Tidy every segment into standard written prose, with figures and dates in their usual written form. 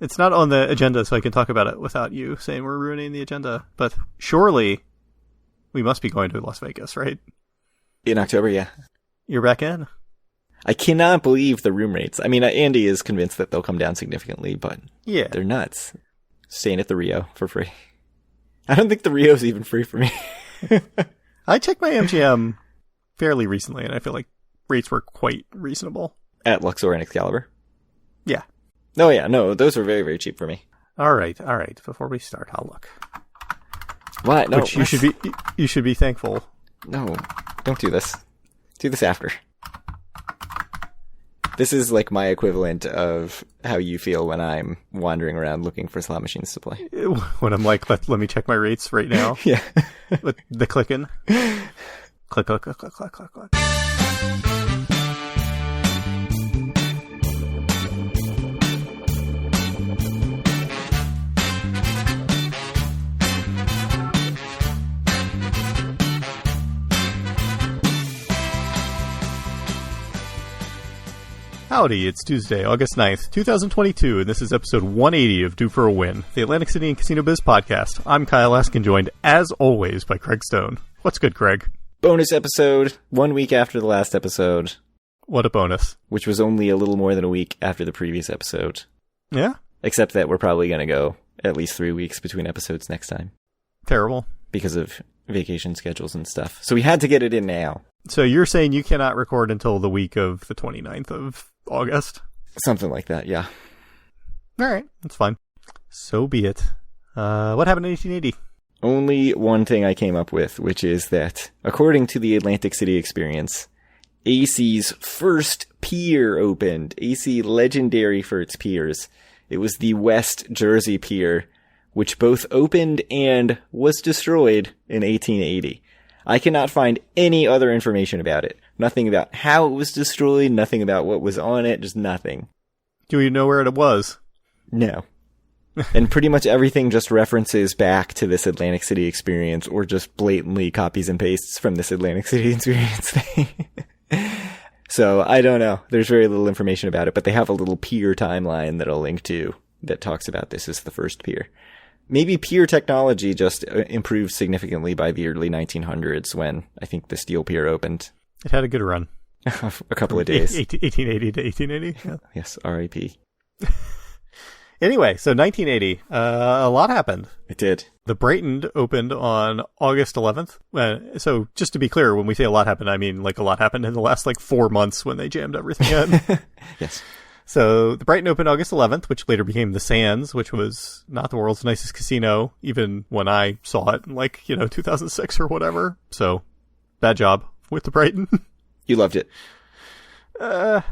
It's not on the agenda, so I can talk about it without you saying we're ruining the agenda. But surely we must be going to Las Vegas, right? In October, yeah. You're back in? I cannot believe the room rates. I mean, Andy is convinced that they'll come down significantly, but yeah, they're nuts. Staying at the Rio for free. I don't think the Rio's even free for me. I checked my MGM fairly recently, and I feel like rates were quite reasonable. At Luxor and Excalibur? Yeah. Oh, yeah. No, those were very, very cheap for me. All right. Before we start, I'll look. What? No. Which you should be thankful. No, don't do this. Do this after. This is like my equivalent of how you feel when I'm wandering around looking for slot machines to play. When I'm like, let me check my rates right now. Yeah. With the clicking. Click, click, click, click, click, click, click. Howdy, it's Tuesday, August 9th, 2022, and this is episode 180 of Due for a Win, the Atlantic City and Casino Biz podcast. I'm Kyle Askin, joined, as always, by Craig Stone. What's good, Craig? Bonus episode, 1 week after the last episode. What a bonus. Which was only a little more than a week after the previous episode. Yeah? Except that we're probably going to go at least 3 weeks between episodes next time. Terrible. Because of vacation schedules and stuff. So we had to get it in now. So you're saying you cannot record until the week of the 29th of August? Something like that, yeah. All right, that's fine. So be it. What happened in 1880? Only one thing I came up with, which is that, according to the Atlantic City experience, AC's first pier opened. AC legendary for its piers. It was the West Jersey Pier, which both opened and was destroyed in 1880. I cannot find any other information about it. Nothing about how it was destroyed, nothing about what was on it, just nothing. Do you know where it was? No. And pretty much everything just references back to this Atlantic City experience, or just blatantly copies and pastes from this Atlantic City experience thing. So, I don't know. There's very little information about it, but they have a little pier timeline that I'll link to that talks about this as the first pier. Maybe pier technology just improved significantly by the early 1900s when I think the steel pier opened. It had a good run. A couple of days. 1880 to 1880. Yeah. Yes, R.I.P. Anyway, so 1980, a lot happened. It did. The Brighton opened on August 11th. So just to be clear, when we say a lot happened, I mean like a lot happened in the last 4 months when they jammed everything in. Yes. So the Brighton opened August 11th, which later became the Sands, which was not the world's nicest casino, even when I saw it in 2006 or whatever. So bad job with the Brighton. You loved it. The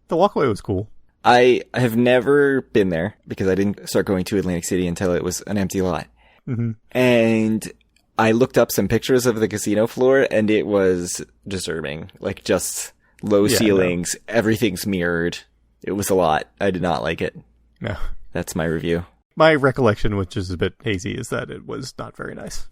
walkway was cool. I have never been there because I didn't start going to Atlantic City until it was an empty lot. Mm-hmm. And I looked up some pictures of the casino floor and it was disturbing. Just low ceilings, everything's mirrored. It was a lot. I did not like it. No. That's my review. My recollection, which is a bit hazy, is that it was not very nice.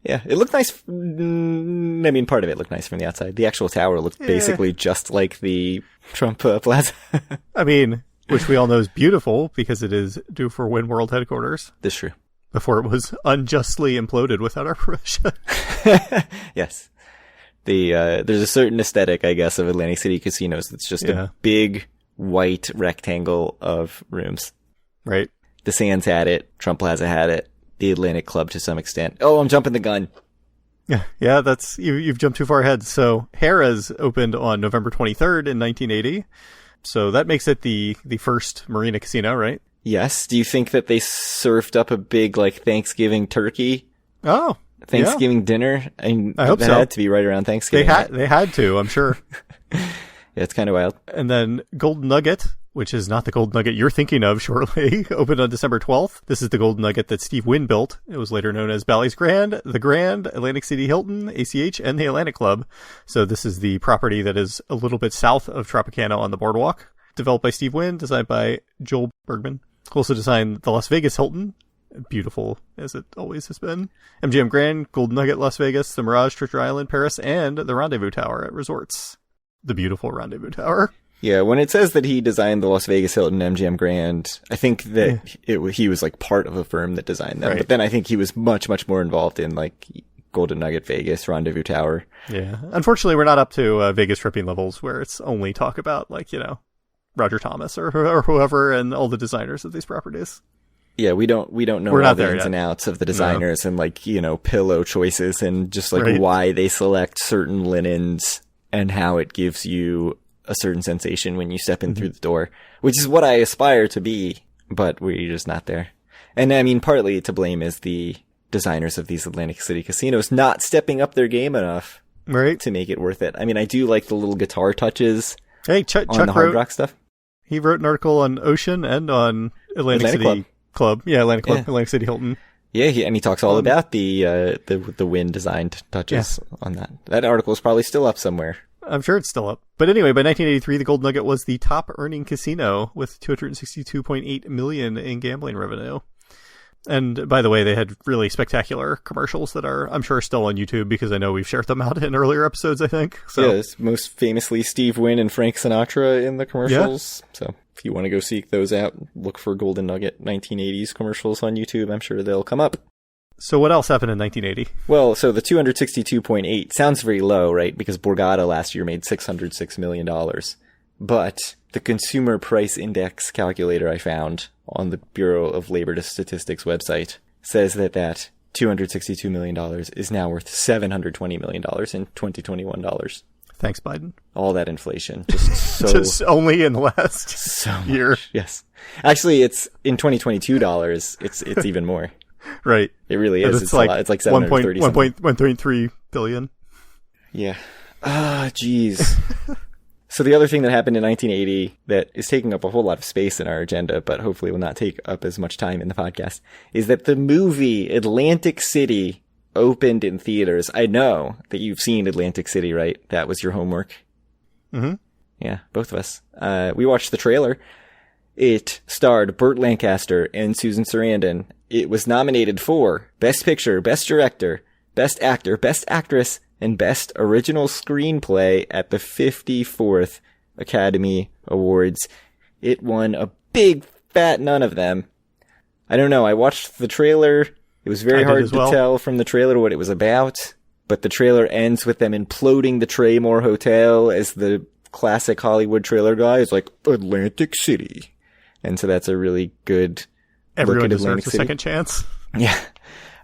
Yeah, it looked nice. I mean, part of it looked nice from the outside. The actual tower looked basically just like the Trump Plaza. I mean, which we all know is beautiful because it is due for Win World headquarters. That's true. Before it was unjustly imploded without our permission. Yes. There's a certain aesthetic, I guess, of Atlantic City casinos that's just a big white rectangle of rooms. Right. The Sands had it. Trump Plaza had it. The Atlantic Club to some extent. Oh, I'm jumping the gun. Yeah, that's you've jumped too far ahead. So Harrah's opened on November 23rd in 1980. So that makes it the first marina casino, right? Yes. Do you think that they served up a big Thanksgiving turkey? Oh. Thanksgiving dinner? I hope that so. had to be right around Thanksgiving. They had to, I'm sure. Yeah, it's kind of wild. And then Golden Nugget, which is not the Golden Nugget you're thinking of, surely, opened on December 12th. This is the Golden Nugget that Steve Wynn built. It was later known as Bally's Grand, the Grand, Atlantic City Hilton, ACH, and the Atlantic Club. So this is the property that is a little bit south of Tropicana on the boardwalk. Developed by Steve Wynn, designed by Joel Bergman. Also designed the Las Vegas Hilton. Beautiful, as it always has been. MGM Grand, Golden Nugget, Las Vegas, the Mirage, Treasure Island, Paris, and the Rendezvous Tower at resorts. The beautiful Rendezvous Tower. Yeah, when it says that he designed the Las Vegas Hilton MGM Grand, I think that he was like part of a firm that designed them. Right. But then I think he was much, much more involved in like Golden Nugget Vegas, Rendezvous Tower. Yeah. Unfortunately, we're not up to Vegas tripping levels where it's only talk about like, Roger Thomas or whoever and all the designers of these properties. Yeah, we don't know all the ins and outs of the designers and like, pillow choices and just like why they select certain linens and how it gives you a certain sensation when you step in through the door, which is what I aspire to be, but we're just not there. And I mean, partly to blame is the designers of these Atlantic City casinos not stepping up their game enough to make it worth it. I mean, I do like the little guitar touches on Chuck the Hard Rock stuff. He wrote an article on Ocean and on Atlantic City Club. Yeah, Atlantic Club, Atlantic City Hilton. Yeah, he talks all about the Wynn designed touches on that. That article is probably still up somewhere. I'm sure it's still up. But anyway, by 1983, the Gold Nugget was the top earning casino with $262.8 million in gambling revenue. And by the way, they had really spectacular commercials that are, I'm sure, still on YouTube because I know we've shared them out in earlier episodes, I think. So. Yes, most famously Steve Wynn and Frank Sinatra in the commercials. Yeah. So if you want to go seek those out, look for Golden Nugget 1980s commercials on YouTube. I'm sure they'll come up. So what else happened in 1980? Well, so the 262.8 sounds very low, right? Because Borgata last year made $606 million. But the Consumer Price Index calculator I found on the Bureau of Labor Statistics website says that $262 million is now worth $720 million in 2021 dollars. Thanks, Biden. All that inflation. Just just only in the last year. Much, yes. Actually, it's in 2022 dollars, it's even more. Right. It really is. It's like a lot. It's like 1.3 billion. Yeah. Geez. So the other thing that happened in 1980 that is taking up a whole lot of space in our agenda, but hopefully will not take up as much time in the podcast, is that the movie Atlantic City opened in theaters. I know that you've seen Atlantic City, right? That was your homework. Mm-hmm. Yeah, both of us. We watched the trailer. It starred Burt Lancaster and Susan Sarandon. It was nominated for Best Picture, Best Director, Best Actor, Best Actress, and Best Original Screenplay at the 54th Academy Awards. It won a big fat none of them. I don't know. I watched the trailer. It was very hard to tell from the trailer what it was about, but the trailer ends with them imploding the Traymore Hotel as the classic Hollywood trailer guy is like, Atlantic City. And so that's a really good Everyone look at deserves Atlantic a City. second chance. Yeah.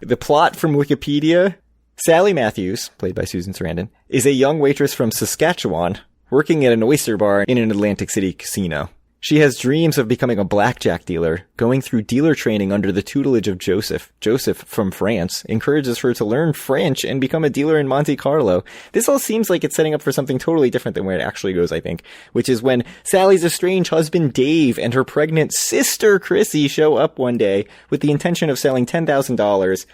The plot from Wikipedia: Sally Matthews, played by Susan Sarandon, is a young waitress from Saskatchewan working at an oyster bar in an Atlantic City casino. She has dreams of becoming a blackjack dealer, going through dealer training under the tutelage of Joseph. Joseph, from France, encourages her to learn French and become a dealer in Monte Carlo. This all seems like it's setting up for something totally different than where it actually goes, I think, which is when Sally's estranged husband Dave and her pregnant sister Chrissy show up one day with the intention of selling $10,000,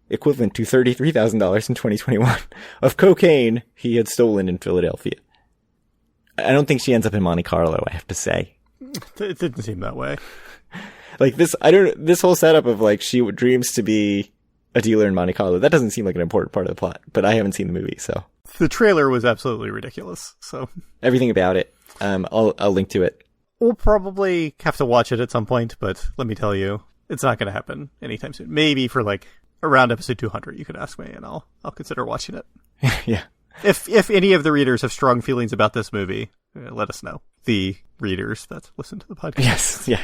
equivalent to $33,000 in 2021, of cocaine he had stolen in Philadelphia. I don't think she ends up in Monte Carlo, I have to say. It didn't seem that way. Like this whole setup of like she dreams to be a dealer in Monte Carlo, that doesn't seem like an important part of the plot, but I haven't seen the movie, so. The trailer was absolutely ridiculous, so. Everything about it. I'll link to it. We'll probably have to watch it at some point, but let me tell you, it's not going to happen anytime soon. Maybe for like around episode 200, you could ask me and I'll consider watching it. Yeah. If any of the readers have strong feelings about this movie, let us know. The readers that listen to the podcast. Yes, yeah.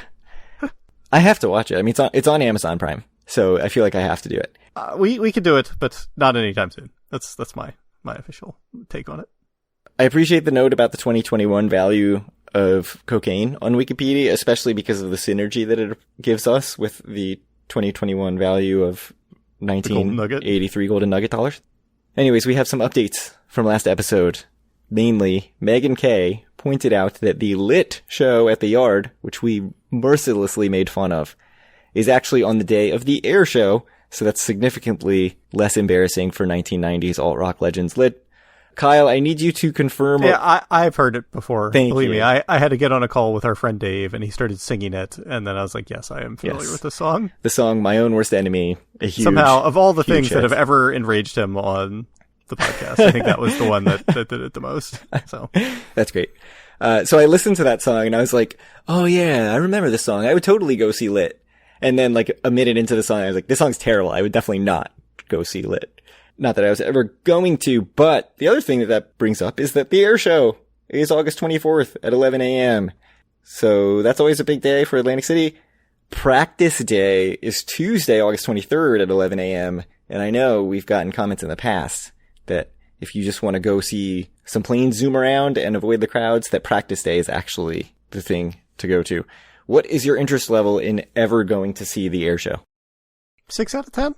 I have to watch it. I mean, it's on Amazon Prime, so I feel like I have to do it. We can do it, but not anytime soon. That's my official take on it. I appreciate the note about the 2021 value of cocaine on Wikipedia, especially because of the synergy that it gives us with the 2021 value of 1983 Golden Nugget dollars. Anyways, we have some updates from last episode. Mainly, Megan Kay pointed out that the Lit show at the Yard, which we mercilessly made fun of, is actually on the day of the Air show, so that's significantly less embarrassing for 1990s alt-rock legends Lit. Kyle, I need you to confirm. Yeah, I've heard it before. Believe me, I had to get on a call with our friend Dave, and he started singing it, and then I was like, yes, I am familiar with the song. The song, My Own Worst Enemy, a huge Somehow, of all the things hit that have ever enraged him on the podcast, I think that was the one that did it the most. So that's great. So I listened to that song and I was like, oh yeah, I remember this song. I would totally go see Lit. And then like a minute into the song, I was like, this song's terrible. I would definitely not go see Lit. Not that I was ever going to, but the other thing that brings up is that the air show is August 24th at 11 a.m. So that's always a big day for Atlantic City. Practice day is Tuesday, August 23rd at 11 a.m. And I know we've gotten comments in the past that if you just want to go see some planes zoom around and avoid the crowds, that practice day is actually the thing to go to. What is your interest level in ever going to see the air show? 6 out of 10?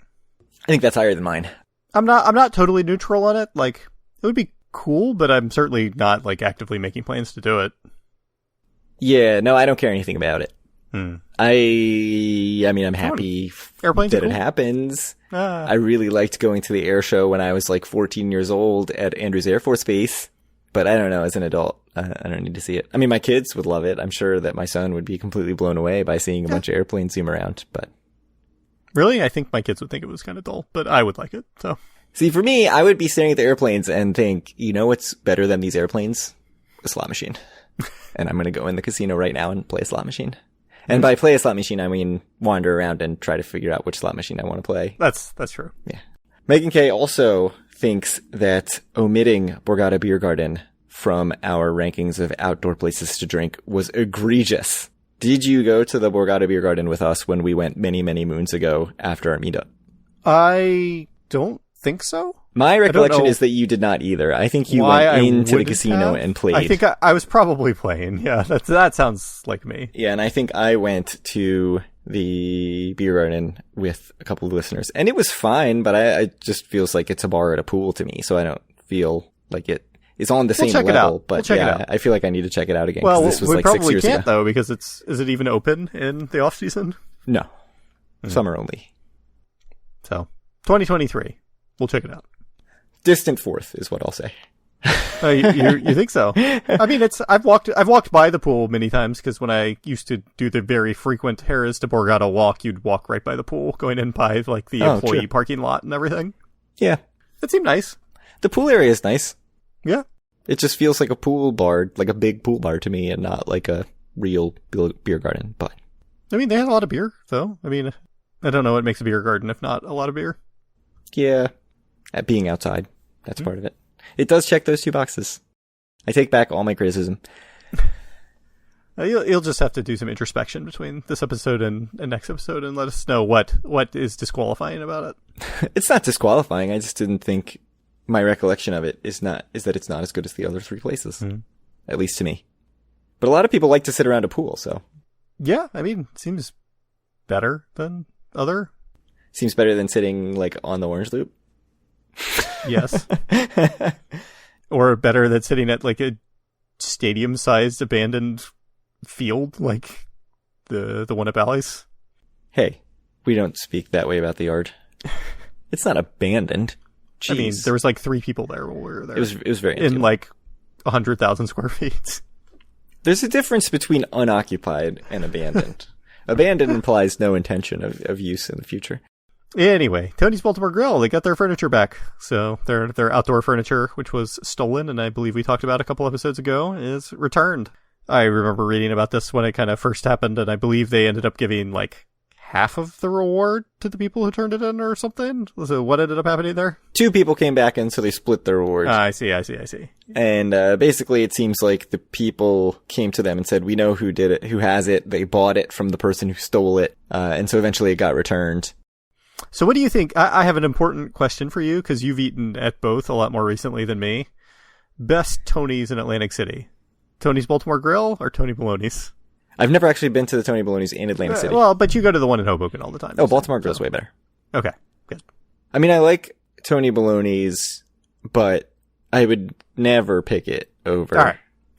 I think that's higher than mine. I'm not totally neutral on it. Like, it would be cool, but I'm certainly not like actively making plans to do it. Yeah, no, I don't care anything about it. Hmm. I mean, I'm happy Airplanes that are it cool. happens. Ah. I really liked going to the air show when I was like 14 years old at Andrews Air Force Base. But I don't know, as an adult, I don't need to see it. I mean, my kids would love it. I'm sure that my son would be completely blown away by seeing a bunch of airplanes zoom around. But Really? I think my kids would think it was kind of dull, but I would like it. So see, for me, I would be staring at the airplanes and think, you know what's better than these airplanes? A slot machine. And I'm going to go in the casino right now and play a slot machine. And by play a slot machine, I mean wander around and try to figure out which slot machine I want to play. that's true. Yeah. Megan K also thinks that omitting Borgata Beer Garden from our rankings of outdoor places to drink was egregious. Did you go to the Borgata Beer Garden with us when we went many, many moons ago after our meetup? I don't think so. My recollection is that you did not either. I think you went into the casino and played. I think I was probably playing. Yeah, that sounds like me. Yeah, and I think I went to the beer garden with a couple of listeners. And it was fine, but I just feels like it's a bar at a pool to me, so I don't feel like it is on the same level. But yeah, I feel like I need to check it out again. Well, this was we like probably 6 years can't, ago. though, because is it even open in the off season? No. Summer only. So 2023. We'll check it out. Distant fourth is what I'll say. You think so? I mean, I've walked by the pool many times because when I used to do the very frequent Harris to Borgata walk, you'd walk right by the pool, going in by like the employee parking lot and everything. Yeah, it seemed nice. The pool area is nice. Yeah, it just feels like a pool bar, like a big pool bar to me, and not like a real beer garden. But I mean, they had a lot of beer, though. I mean, I don't know what makes a beer garden if not a lot of beer. Yeah. At being outside. That's part of it. It does check those 2 boxes. I take back all my criticism. You'll just have to do some introspection between this episode and next episode and let us know what is disqualifying about it. It's not disqualifying. I just didn't think my recollection of it is that it's not as good as the other 3 places. Mm-hmm. At least to me. But a lot of people like to sit around a pool, so. Yeah, I mean, seems better than other. Seems better than sitting like on the Orange Loop. Yes. Or better than sitting at like a stadium-sized abandoned field like the one at Bally's. Hey, we don't speak that way about the yard. It's not abandoned. Jeez. I mean, there was like 3 people there when we were there. It was very empty. In like 100,000 square feet. There's a difference between unoccupied and abandoned. Abandoned implies no intention of use in the future. Anyway, Tony's Baltimore Grill, they got their furniture back. So their outdoor furniture, which was stolen, and I believe we talked about a couple episodes ago, is returned. I remember reading about this when it kind of first happened, and I believe they ended up giving like half of the reward to the people who turned it in or something. So what ended up happening there? 2 people came back in, so they split the reward. I see. And basically it seems like the people came to them and said, we know who did it, who has it. They bought it from the person who stole it. And so eventually it got returned. So what do you think? I have an important question for you, because you've eaten at both a lot more recently than me. Best Tony's in Atlantic City? Tony's Baltimore Grill or Tony Baloney's? I've never actually been to the Tony Baloney's in Atlantic City. Well, but you go to the one in Hoboken all the time. Oh, Baltimore Grill's way better. Okay, good. I mean, I like Tony Baloney's, but I would never pick it over. All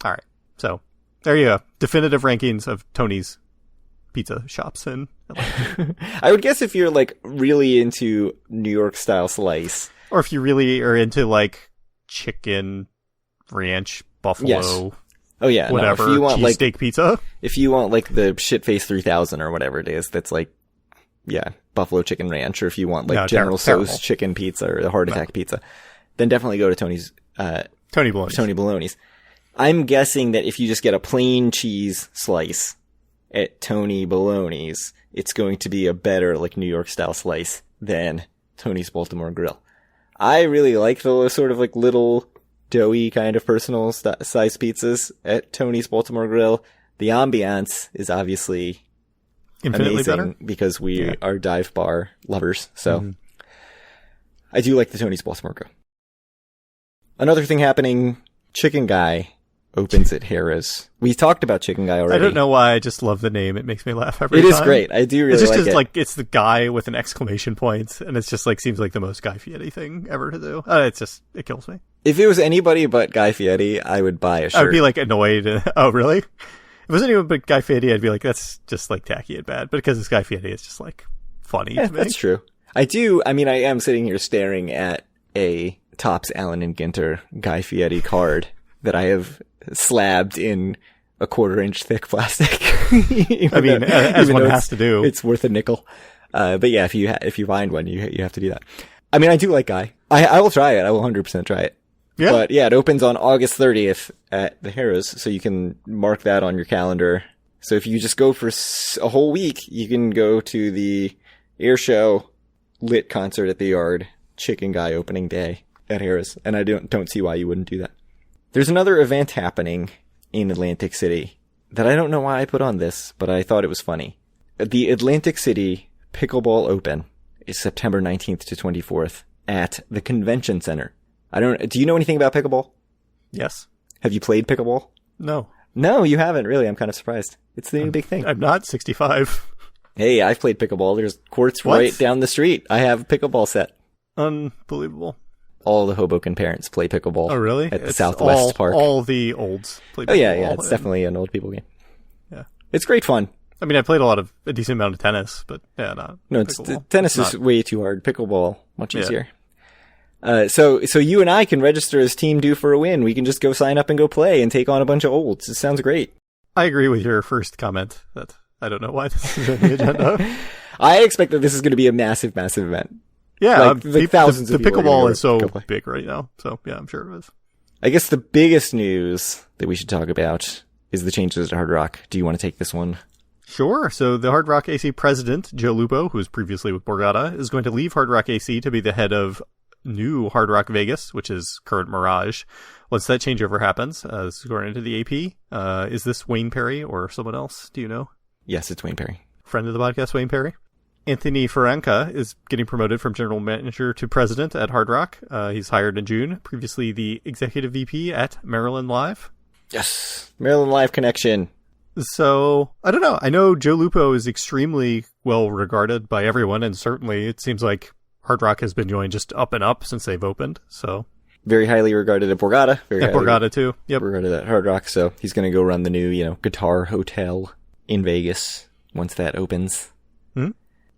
right. So there you go. Definitive rankings of Tony's pizza shops in Atlanta. I would guess if you're like really into New York style slice, or if you really are into like chicken ranch buffalo. Yes. Oh yeah, whatever. No, if you want like steak pizza, if you want like the Shitface 3000 or whatever it is, that's like buffalo chicken ranch, or if you want like General Tso's chicken pizza or the heart attack pizza, then definitely go to Tony Baloney's. I'm guessing that if you just get a plain cheese slice at Tony Baloney's, it's going to be a better, like, New York style slice than Tony's Baltimore Grill. I really like the sort of like little doughy kind of personal size pizzas at Tony's Baltimore Grill. The ambiance is obviously Infinitely amazing better because we are dive bar lovers. So I do like the Tony's Baltimore Grill. Another thing happening, Chicken Guy opens at Harrah's. We talked about Chicken Guy already. I don't know why, I just love the name. It makes me laugh every time. It is great. I do really it's just like it. like, it's the guy with an exclamation point, and it's just like, seems like the most Guy Fieri thing ever to do. It kills me. If it was anybody but Guy Fieri, I would buy a shirt. I would be like annoyed. Oh, really? If it was anyone but Guy Fieri, I'd be like, that's just like tacky and bad. But because it's Guy Fieri, it's just like funny to me. That's true. I am sitting here staring at a Topps Allen and Ginter Guy Fieri card that I have slabbed in a 1/4-inch thick plastic. As one has to do. It's worth a nickel. But yeah, if you find one, you have to do that. I mean, I do like Guy. I will try it. I will 100% try it. Yeah. But yeah, it opens on August 30th at the Harrah's, so you can mark that on your calendar. So if you just go for a whole week, you can go to the Air Show lit concert at the Yard, Chicken Guy opening day at Harrah's, and I don't see why you wouldn't do that. There's another event happening in Atlantic City that I don't know why I put on this, but I thought it was funny. The Atlantic City Pickleball Open is September 19th to 24th at the Convention Center. Do you know anything about pickleball? Yes. Have you played pickleball? No. No, you haven't, really. I'm kind of surprised. It's the new big thing. I'm not 65. Hey, I've played pickleball. There's courts right down the street. I have a pickleball set. Unbelievable. All the Hoboken parents play pickleball. Oh, really? At the Southwest Park. All the olds play pickleball. Oh, yeah. It's definitely an old people game. Yeah. It's great fun. I mean, I played a decent amount of tennis, but yeah, not No, pickleball. Tennis is way too hard. Pickleball, much easier. So you and I can register as Team Due for a Win. We can just go sign up and go play and take on a bunch of olds. It sounds great. I agree with your first comment that I don't know why this is on the agenda. I expect that this is going to be a massive, massive event. Yeah, like thousands of people. The pickleball is so big right now, so yeah, I'm sure it is. I guess the biggest news that we should talk about is the changes at Hard Rock. Do you want to take this one? Sure. So the Hard Rock AC president, Joe Lupo, who was previously with Borgata, is going to leave Hard Rock AC to be the head of new Hard Rock Vegas, which is current Mirage. Once that changeover happens, according to the AP, is this Wayne Perry or someone else? Do you know? Yes, it's Wayne Perry. Friend of the podcast, Wayne Perry. Anthony Franca is getting promoted from general manager to president at Hard Rock. He's hired in June, previously the executive VP at Maryland Live. Yes, Maryland Live connection. So, I don't know. I know Joe Lupo is extremely well regarded by everyone, and certainly it seems like Hard Rock has been going just up and up since they've opened. So very highly regarded at Borgata. Borgata too. Yep. Regarded at Hard Rock. So he's going to go run the new, Guitar Hotel in Vegas once that opens. Hmm?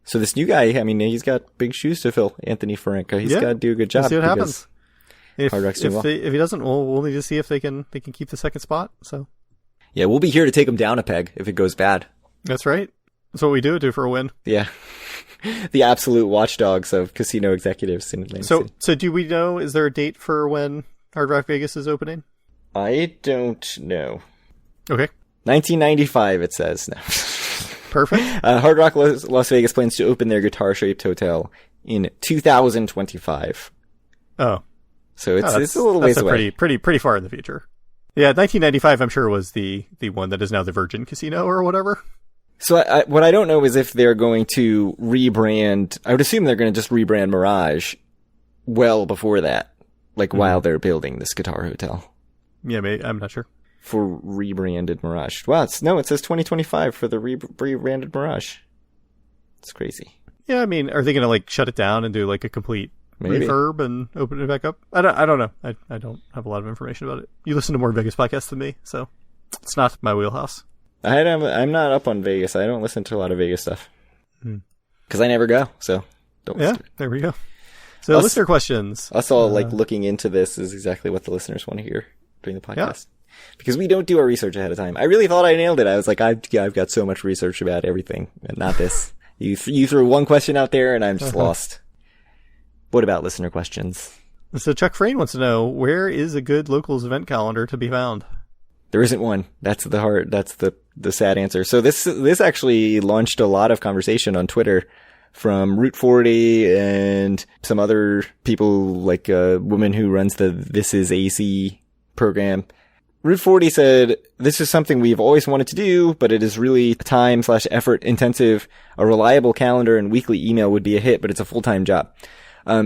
So this new guy, I mean, he's got big shoes to fill. Anthony Franca. He's got to do a good job. We'll see what happens. If he doesn't, we'll need to see if they can keep the second spot. So yeah, we'll be here to take him down a peg if it goes bad. That's right. That's what we do for a win. Yeah. The absolute watchdogs of casino executives in Atlantic City. So do we know, is there a date for when Hard Rock Vegas is opening? I don't know. Okay. 1995, it says. No. Perfect. Hard Rock Las Vegas plans to open their guitar-shaped hotel in 2025. Oh. So it's a little ways away. Pretty far in the future. Yeah, 1995, I'm sure, was the one that is now the Virgin Casino or whatever. So what I don't know is if they're going to rebrand. I would assume they're going to just rebrand Mirage well before that, while they're building this guitar hotel. Yeah, I'm not sure. For rebranded Mirage. Wow, it says 2025 for the rebranded Mirage. It's crazy. Yeah, I mean, are they going to shut it down and do a complete refurb and open it back up? I don't know. I don't have a lot of information about it. You listen to more Vegas podcasts than me, so it's not my wheelhouse. I'm not up on Vegas. I don't listen to a lot of Vegas stuff. Because I never go, so don't listen to it. There we go. So listener questions. Us all looking into this is exactly what the listeners want to hear during the podcast. Because we don't do our research ahead of time. I really thought I nailed it. I was like, I've got so much research about everything, and not this. You threw one question out there, and I'm just lost. What about listener questions? So Chuck Frayne wants to know, where is a good locals event calendar to be found? There isn't one. That's the sad answer. So this actually launched a lot of conversation on Twitter from Route 40 and some other people, like a woman who runs the This Is AC program. Route 40 said, "This is something we've always wanted to do, but it is really time/effort intensive. A reliable calendar and weekly email would be a hit, but it's a full-time job."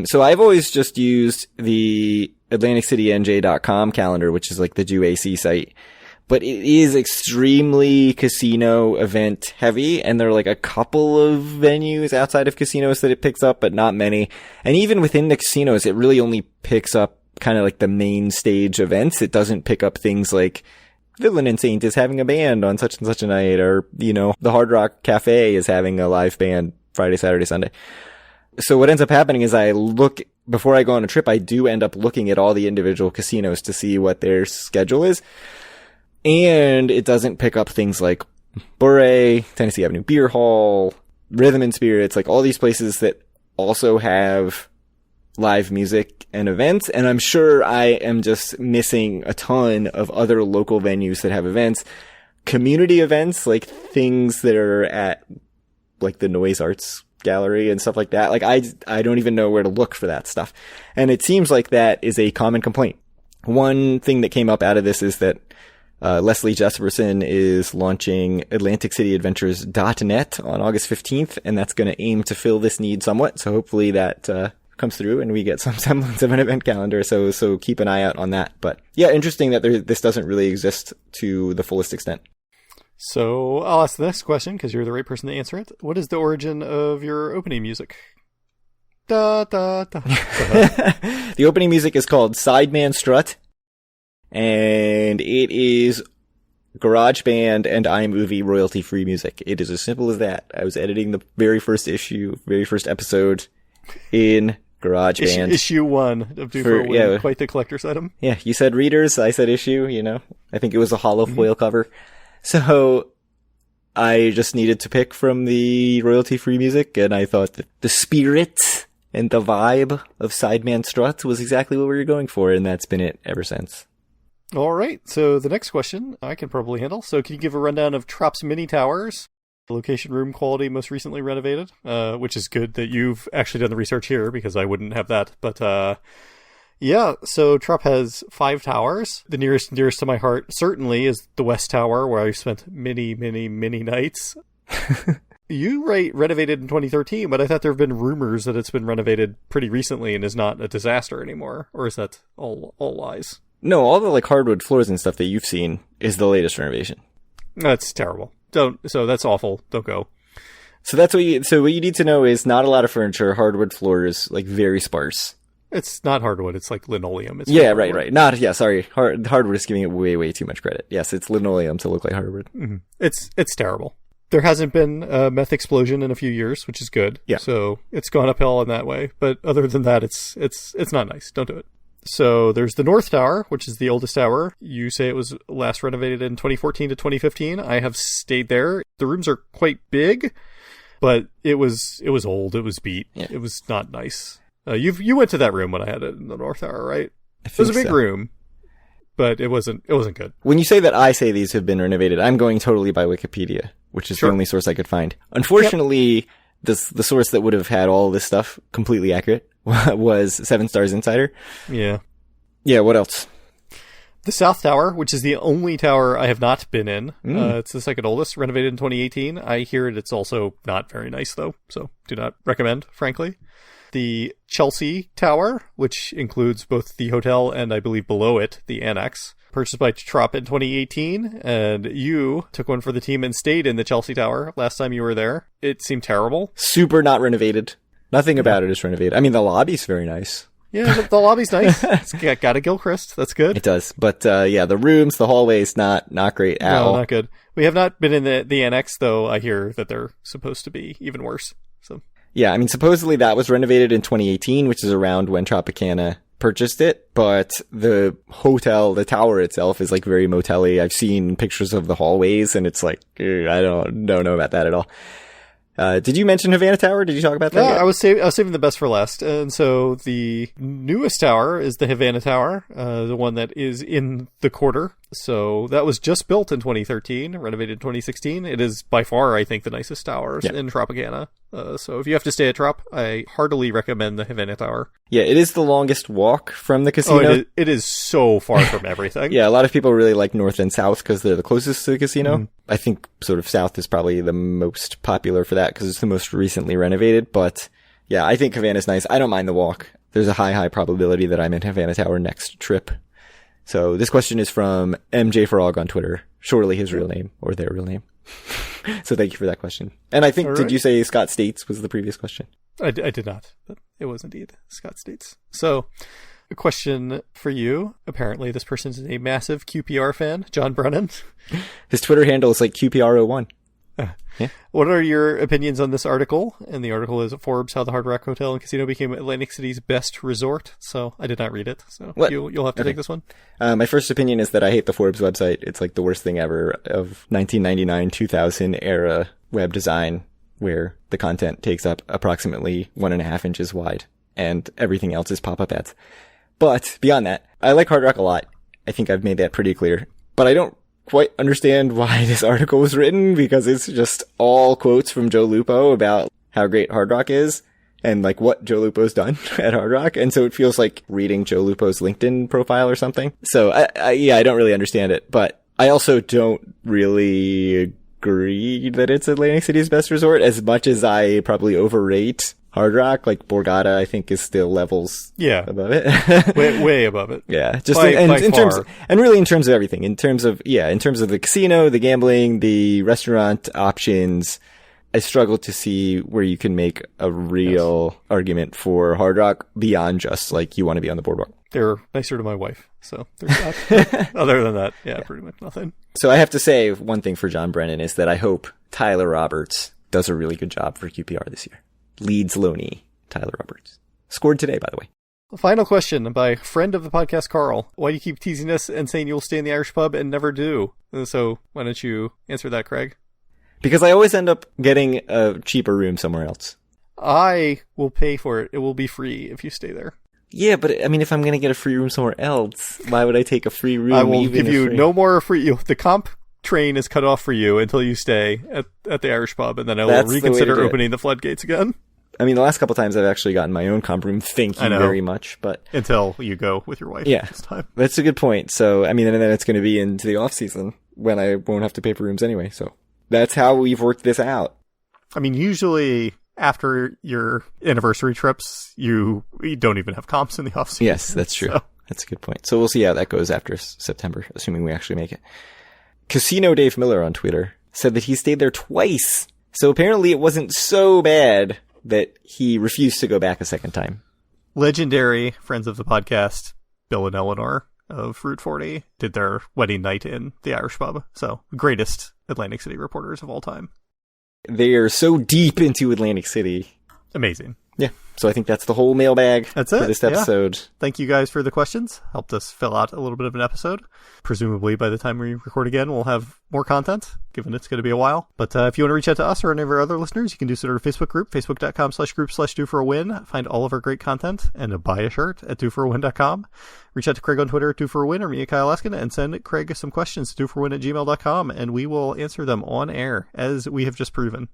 So I've always just used the AtlanticCityNJ.com calendar, which is like the Do AC site. But it is extremely casino event heavy, and there are like a couple of venues outside of casinos that it picks up, but not many. And even within the casinos, it really only picks up kind of like the main stage events. It doesn't pick up things like Villain and Saint is having a band on such and such a night, or, you know, the Hard Rock Cafe is having a live band Friday, Saturday, Sunday. So what ends up happening is before I go on a trip, I do end up looking at all the individual casinos to see what their schedule is. And it doesn't pick up things like Bure, Tennessee Avenue Beer Hall, Rhythm and Spirits, like all these places that also have live music and events. And I'm sure I am just missing a ton of other local venues that have events, community events, like things that are at like the Noise Arts Gallery and stuff like that. Like I don't even know where to look for that stuff. And it seems like that is a common complaint. One thing that came up out of this is that Leslie Jesperson is launching AtlanticCityAdventures.net on August 15th, and that's going to aim to fill this need somewhat. So hopefully that comes through and we get some semblance of an event calendar. So keep an eye out on that. But yeah, interesting that this doesn't really exist to the fullest extent. So I'll ask the next question because you're the right person to answer it. What is the origin of your opening music? Da, da, da. The opening music is called Sideman Strut. And it is GarageBand and iMovie royalty-free music. It is as simple as that. I was editing the very first episode in GarageBand. Issue 1 of DFAW, quite the collector's item. Yeah, you said readers, I said issue, you know. I think it was a hollow foil cover. So I just needed to pick from the royalty-free music, and I thought that the spirit and the vibe of Sideman Strut was exactly what we were going for, and that's been it ever since. All right, so the next question I can probably handle. So can you give a rundown of Trop's mini towers? Location, room quality, most recently renovated, which is good that you've actually done the research here because I wouldn't have that. But yeah, so Trop has 5 towers. The nearest to my heart certainly is the West Tower, where I've spent many nights. You renovated in 2013, but I thought there have been rumors that it's been renovated pretty recently and is not a disaster anymore. Or is that all lies? No, all the like hardwood floors and stuff that you've seen is the latest renovation. That's terrible. So that's awful. Don't go. So what you need to know is not a lot of furniture, hardwood floors, like very sparse. It's not hardwood. It's like linoleum. It's right. Sorry. Hardwood is giving it way too much credit. Yes, it's linoleum to look like hardwood. Mm-hmm. It's terrible. There hasn't been a meth explosion in a few years, which is good. Yeah. So it's gone uphill in that way. But other than that, it's not nice. Don't do it. So there's the North Tower, which is the oldest tower. You say it was last renovated in 2014 to 2015. I have stayed there. The rooms are quite big, but it was old. It was beat. Yeah. It was not nice. You went to that room when I had it in the North Tower, right? It was a big room, but it wasn't good. When you say that I say these have been renovated, I'm going totally by Wikipedia, which is the only source I could find. Unfortunately, the source that would have had all this stuff completely accurate was 7 Stars Insider. Yeah. Yeah, what else? The South Tower, which is the only tower I have not been in. It's the second oldest, renovated in 2018. I hear it's also not very nice, though, so do not recommend, frankly. The Chelsea Tower, which includes both the hotel and, I believe, below it, the annex. Purchased by Trop in 2018, and you took one for the team and stayed in the Chelsea Tower last time you were there. It seemed terrible. Super not renovated. Nothing about it is renovated. I mean, the lobby's very nice. Yeah, the lobby's nice. It's got a Gilchrist. That's good. It does. But yeah, the rooms, the hallways, not great at all. No, not good. We have not been in the annex, though. I hear that they're supposed to be even worse. So yeah, I mean, supposedly that was renovated in 2018, which is around when Tropicana purchased it. But the hotel, the tower itself, is like very motel-y. I've seen pictures of the hallways, and it's like, I don't know about that at all. Did you mention Havana Tower? Did you talk about that? No, I was saving the best for last. And so the newest tower is the Havana Tower, the one that is in the quarter. So that was just built in 2013, renovated in 2016. It is by far, I think, the nicest tower in Tropicana. So if you have to stay at Trop, I heartily recommend the Havana Tower. Yeah, it is the longest walk from the casino. Oh, it is so far from everything. Yeah, a lot of people really like north and south because they're the closest to the casino. Mm-hmm. I think sort of south is probably the most popular for that because it's the most recently renovated. But yeah, I think Havana's nice. I don't mind the walk. There's a high probability that I'm in Havana Tower next trip. So this question is from MJ Frog on Twitter. Surely his real name or their real name. So thank you for that question. And I think, did you say Scott States was the previous question? I did not. But it was indeed Scott States. So a question for you. Apparently this person is a massive QPR fan, John Brennan. His Twitter handle is like QPR01. Yeah. What are your opinions on this article? And the article is Forbes, How the Hard Rock Hotel and Casino Became Atlantic City's Best Resort. So I did not read it. So you'll have to take this one. My first opinion is that I hate the Forbes website. It's like the worst thing ever of 1999-2000 era web design where the content takes up approximately 1.5 inches wide and everything else is pop-up ads. But beyond that, I like Hard Rock a lot. I think I've made that pretty clear. But I don't quite understand why this article was written because it's just all quotes from Joe Lupo about how great Hard Rock is and like what Joe Lupo's done at Hard Rock. And so it feels like reading Joe Lupo's LinkedIn profile or something. So I don't really understand it, but I also don't really agree that it's Atlantic City's best resort as much as I probably overrate Hard Rock. Like Borgata, I think is still levels above it. way above it. Yeah. Just in terms of, and really in terms of everything, in terms of the casino, the gambling, the restaurant options, I struggle to see where you can make a real argument for Hard Rock beyond just like you want to be on the boardwalk. They're nicer to my wife. So there's that. Other than that, pretty much nothing. So I have to say one thing for John Brennan is that I hope Tyler Roberts does a really good job for QPR this year. Leeds Loney, Tyler Roberts. Scored today, by the way. Final question by friend of the podcast, Carl. Why do you keep teasing us and saying you'll stay in the Irish pub and never do? So why don't you answer that, Craig? Because I always end up getting a cheaper room somewhere else. I will pay for it. It will be free if you stay there. Yeah, but I mean, if I'm going to get a free room somewhere else, why would I take a free room? I will give you no more free. The comp train is cut off for you until you stay at the Irish pub, and then I will reconsider opening the floodgates again. I mean, the last couple times I've actually gotten my own comp room. Thank you very much, but until you go with your wife. Yeah, this time. That's a good point. So, I mean, and then it's going to be into the off season when I won't have to pay for rooms anyway. So that's how we've worked this out. I mean, usually after your anniversary trips, you don't even have comps in the off season. Yes, that's true. So. That's a good point. So we'll see how that goes after September, assuming we actually make it. Casino Dave Miller on Twitter said that he stayed there twice. So apparently it wasn't so bad that he refused to go back a second time. Legendary friends of the podcast, Bill and Eleanor of Route 40, did their wedding night in the Irish pub. So greatest Atlantic City reporters of all time. They are so deep into Atlantic City. Amazing. Yeah. So I think that's the whole mailbag for this episode. Yeah. Thank you guys for the questions. Helped us fill out a little bit of an episode. Presumably by the time we record again, we'll have more content, given it's going to be a while. But if you want to reach out to us or any of our other listeners, you can do so to our Facebook group, facebook.com/group/DoForAWin. Find all of our great content and buy a shirt at DoForAWin.com. Reach out to Craig on Twitter at DoForAWin or me at Kyle Askin and send Craig some questions to DoForAWin@gmail.com and we will answer them on air, as we have just proven.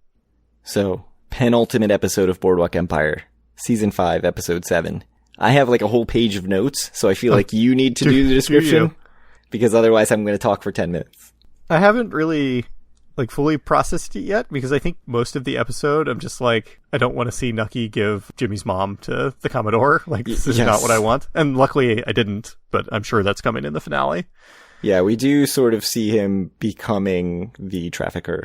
So, penultimate episode of Boardwalk Empire. Season 5, Episode 7. I have like a whole page of notes, so I feel like you need to do the description, because otherwise I'm going to talk for 10 minutes. I haven't really fully processed it yet, because I think most of the episode I'm just like, I don't want to see Nucky give Jimmy's mom to the Commodore. This is not what I want. And luckily I didn't, but I'm sure that's coming in the finale. Yeah, we do sort of see him becoming the trafficker.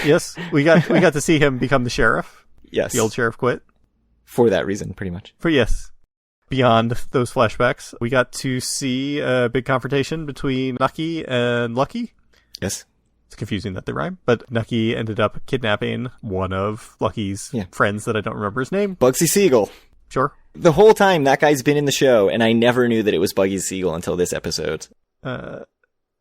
Yes, we got to see him become the sheriff. Yes. The old sheriff quit. For that reason, pretty much. Beyond those flashbacks, we got to see a big confrontation between Nucky and Lucky. Yes. It's confusing that they rhyme, but Nucky ended up kidnapping one of Lucky's friends that I don't remember his name. Bugsy Siegel. Sure. The whole time that guy's been in the show, and I never knew that it was Bugsy Siegel until this episode.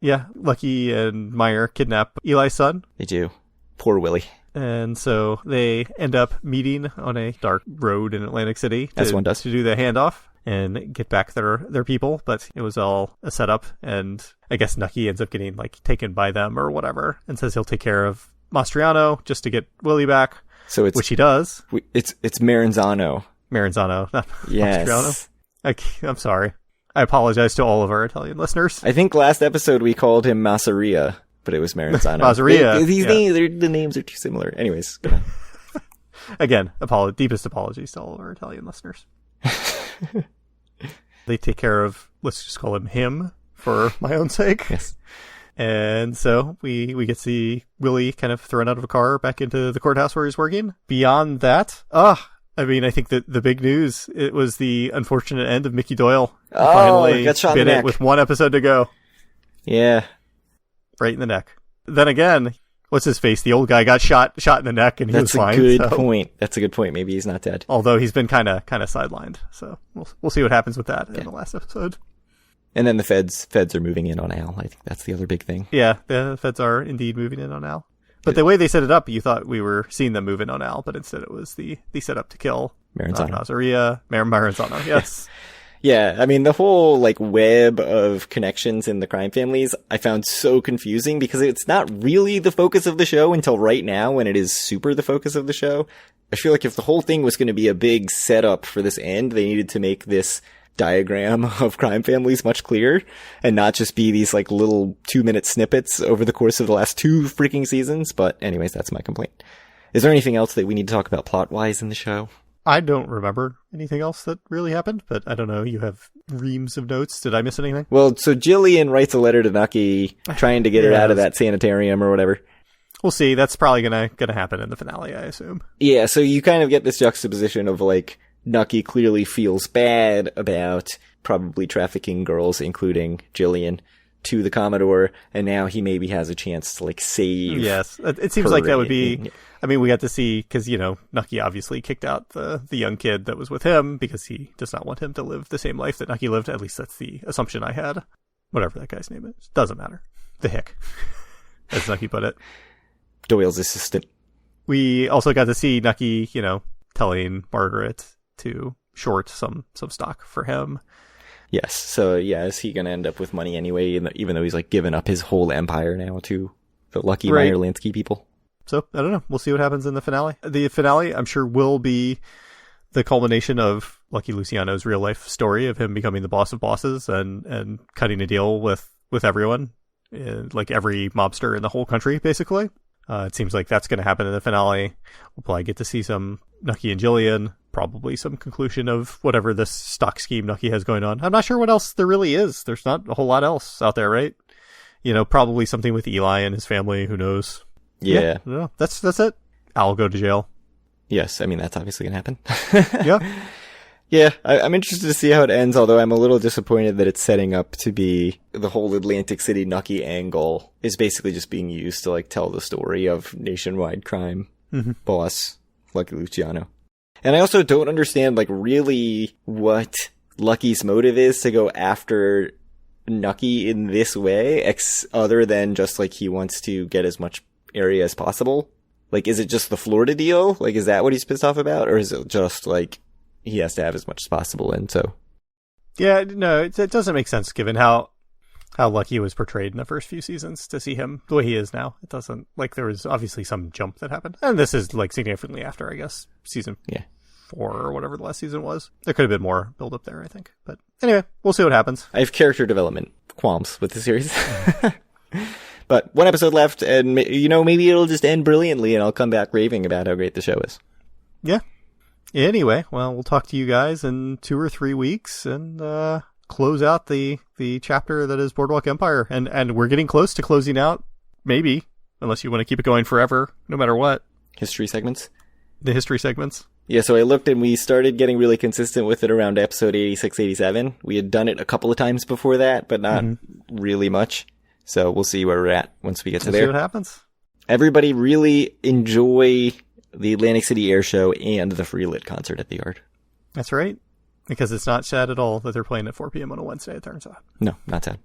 Yeah, Lucky and Meyer kidnap Eli's son. They do. Poor Willie. And so they end up meeting on a dark road in Atlantic City as one does, to do the handoff. and get back their people, but it was all a setup, and I guess Nucky ends up getting like taken by them or whatever, and says he'll take care of Mastriano just to get Willie back. So which he does. It's Maranzano. Maranzano, not yes. Mastriano. I'm sorry. I apologize to all of our Italian listeners. I think last episode we called him Masseria, but it was Maranzano. Masseria. These names, the names are too similar. Anyways, go on. Again, deepest apologies to all of our Italian listeners. They take care of, let's just call him for my own sake. Yes. And so we get to see Willie kind of thrown out of a car back into the courthouse where he's working. Beyond that, I mean, I think that the big news, it was the unfortunate end of Mickey Doyle. Finally got shot in the neck. With one episode to go. Yeah. Right in the neck. Then again, what's his face? The old guy got shot in the neck and he was fine. That's a good point. That's a good point. Maybe he's not dead. Although he's been kind of sidelined. So we'll see what happens with that in the last episode. And then the feds are moving in on Al. I think that's the other big thing. Yeah, the feds are indeed moving in on Al. But the way they set it up, you thought we were seeing them move in on Al, but instead it was the setup to kill Maranzano. Maranzano, yes. Yeah, I mean, the whole, like, web of connections in the crime families, I found so confusing because it's not really the focus of the show until right now when it is super the focus of the show. I feel like if the whole thing was going to be a big setup for this end, they needed to make this diagram of crime families much clearer and not just be these, like, little 2-minute snippets over the course of the last 2 freaking seasons. But anyways, that's my complaint. Is there anything else that we need to talk about plot-wise in the show? I don't remember anything else that really happened, but I don't know. You have reams of notes. Did I miss anything? Well, so Jillian writes a letter to Nucky trying to get her out of that sanitarium or whatever. We'll see. That's probably gonna happen in the finale, I assume. Yeah, so you kind of get this juxtaposition of, like, Nucky clearly feels bad about probably trafficking girls, including Jillian, to the Commodore, and now he maybe has a chance to, like, save. Yes, it seems like that would be. I mean, we got to see, because, you know, Nucky obviously kicked out the young kid that was with him because he does not want him to live the same life that Nucky lived. At least that's the assumption I had. Whatever that guy's name is. Doesn't matter. The Hick, as Nucky put it. Doyle's assistant. We also got to see Nucky, you know, telling Margaret to short some stock for him. Yes. So, yeah, is he going to end up with money anyway, even though he's, like, given up his whole empire now to the lucky Meyer Lansky people? So, I don't know. We'll see what happens in the finale. The finale, I'm sure, will be the culmination of Lucky Luciano's real-life story of him becoming the boss of bosses and cutting a deal with everyone, like every mobster in the whole country, basically. It seems like that's going to happen in the finale. We'll probably get to see some Nucky and Jillian, probably some conclusion of whatever this stock scheme Nucky has going on. I'm not sure what else there really is. There's not a whole lot else out there, right? You know, probably something with Eli and his family. Who knows? Yeah. No, that's it. I'll go to jail. Yes, I mean, that's obviously going to happen. Yeah. Yeah, I'm interested to see how it ends, although I'm a little disappointed that it's setting up to be the whole Atlantic City Nucky angle is basically just being used to, like, tell the story of nationwide crime boss Lucky Luciano. And I also don't understand, like, really what Lucky's motive is to go after Nucky in this way, other than just, like, he wants to get as much area as possible. Like, is it just the Florida deal? Like, is that what he's pissed off about? Or is it just, like, he has to have as much as possible, and so... Yeah, no, it doesn't make sense given how Lucky was portrayed in the first few seasons to see him the way he is now. It doesn't, like, there was obviously some jump that happened. And this is, like, significantly after, I guess, season 4 or whatever the last season was. There could have been more build up there, I think. But anyway, we'll see what happens. I have character development qualms with the series. But one episode left, and, you know, maybe it'll just end brilliantly, and I'll come back raving about how great the show is. Yeah. Anyway, well, we'll talk to you guys in 2 or 3 weeks and close out the chapter that is Boardwalk Empire. And we're getting close to closing out, maybe, unless you want to keep it going forever, no matter what. History segments? The history segments. Yeah, so I looked and we started getting really consistent with it around episode 86, 87. We had done it a couple of times before that, but not really much. So we'll see where we're at once we get to there. See what happens. Everybody really enjoy the Atlantic City Air Show and the Free Lit concert at the Yard. That's right. Because it's not sad at all that they're playing at 4 p.m. on a Wednesday, it turns out. No, not sad.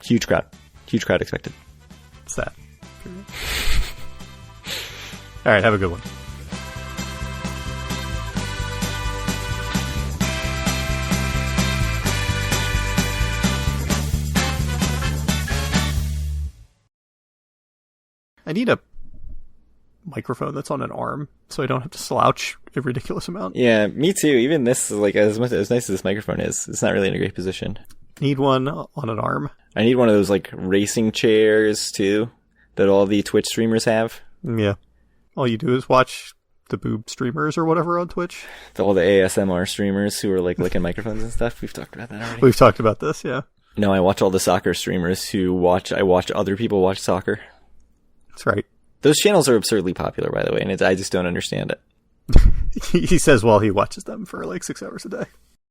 Huge crowd. Huge crowd expected. Sad. All right, have a good one. I need a microphone that's on an arm so I don't have to slouch a ridiculous amount. Yeah, me too. Even this, like, as nice as this microphone is, it's not really in a great position. Need one on an arm. I need one of those, like, racing chairs, too, that all the Twitch streamers have. Yeah. All you do is watch the boob streamers or whatever on Twitch. All the ASMR streamers who are, like, licking microphones and stuff. We've talked about that already. We've talked about this, yeah. No, I watch all the soccer streamers I watch other people watch soccer. That's right. Those channels are absurdly popular, by the way, and I just don't understand it. He says while he watches them for like 6 hours a day.